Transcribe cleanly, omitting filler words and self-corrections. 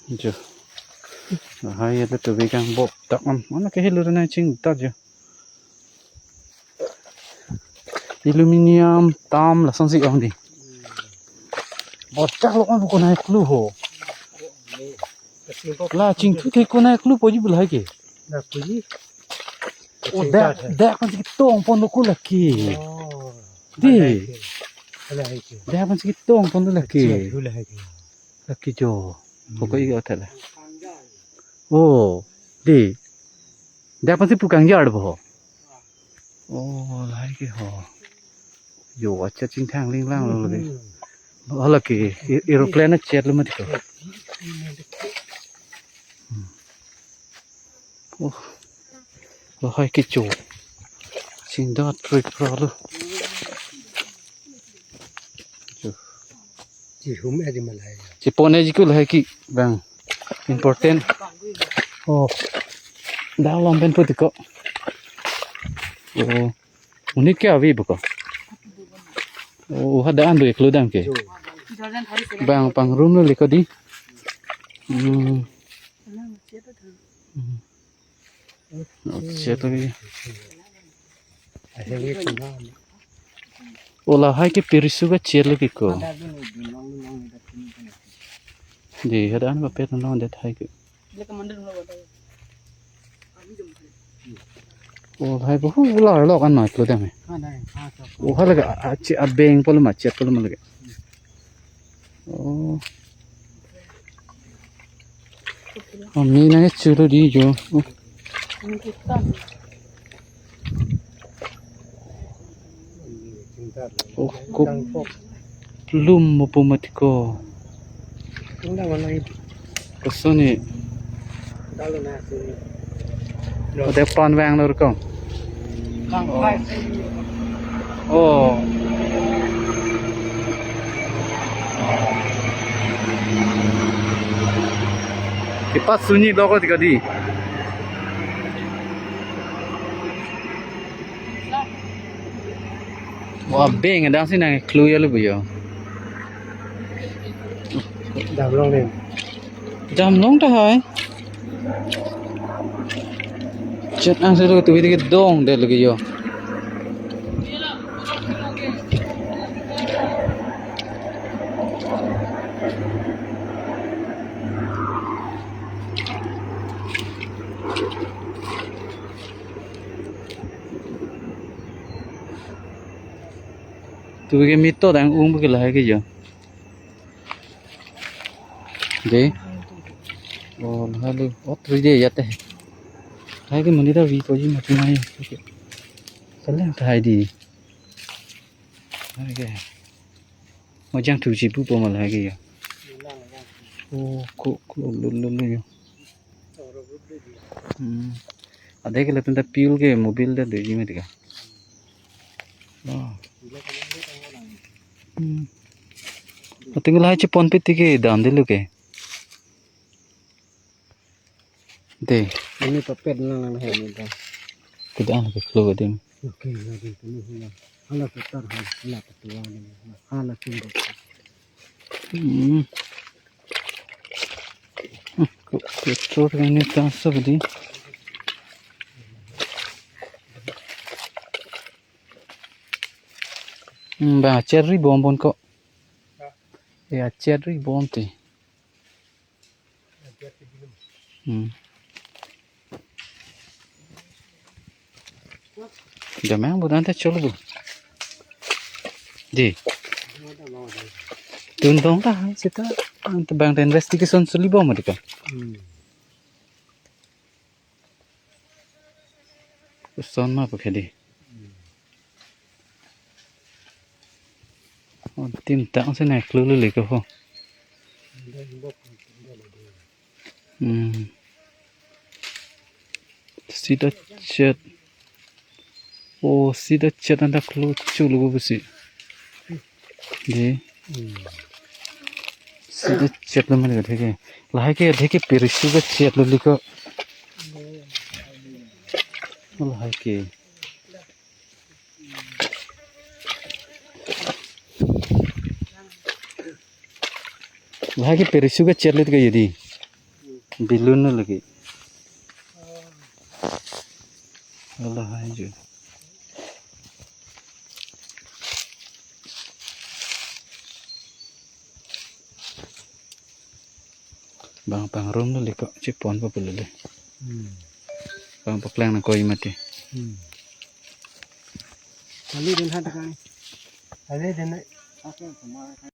जो hai ada tu bikin bob tak mana ke hilu na cing tak je aluminium tam lah sang si orang di bocah lo kan bukan naik lu ho lah cing tu ke ko naik lu poji belah ke Nak pergi? oh dak kan sikit tong pon lu laki Oh. di Alah itu. dak kan sikit tong pon lu laki Dulu lagi. laki jo pokoknya hotel lah oh di dak kan si pukang yard bo oh lai ke ho yo acha ching thang ling lang lo le hala ke aeroplane na chat lo mat ko oh lo hai ke cho ching da trick pro lo Chỉ hôm nay thì mà lại. chỉ pone ji ko hai ki bang important oh da long ben put ko oh unit ke avi ko oh hada an do eklo dam ke bang pang room lo liko di chết rồi Ada yang kena. olah hai ke perisu ga chết lo ko di hada an ba pet no det hai ke oh hai bo ula lo kan ma eklo dam Ada. oh hala ga a beng polo ma chat polo ma lage oh mi na churu di jo oh ko lum mo pumatiko Chúng ta còn lại. kasoni Dalam nasi. ode pan wang lor ko Kang pai. oh kipas sunyi logo tiga di wah beng ada sih nang clue ya lu bu yo Đào long lên. jam long ta hai chat ang selo tu video dong de lagi yo tu cái mito đang uống cái là cái gì đấy oh lalu otro dia ya teh hai cái monita vi ko ji mati nai kalian thai di hai cái mau jang tu ji bu po mal hai cái ya oh ko lu yo ada cái là tenta pil cái mobil da de ji mati ka oh tinggal hai chepon piti ke dam de lu ke de Ini papet nang nang ini dah. tidak ada keluar dem Okey lagi ini hilang. Hala putar hala ketua ni. Hala tunggu. petrol ini transfer di ba cherry bom pon kok ya cherry bom ti Jamang bukan teh colo bu, di, tuntong dah kita, bang investigation suli bom mereka. Uson mah pakai di, oh tim tak saya naik lulu lagi kau, sida chat. Oh, sida chat anda clue culu besi. Di. Sida chat lo mana dekke. Lah ke dekke perisu ke chat lo liko. Lah ke. Lah ke perisu ke chat lo liko jadi. Bilun lagi. Allah aja. Bang rom lu kok cipon apa belum deh. Bang paklang nak koi mati. Kali dan hadakan. Kali dan apa semua.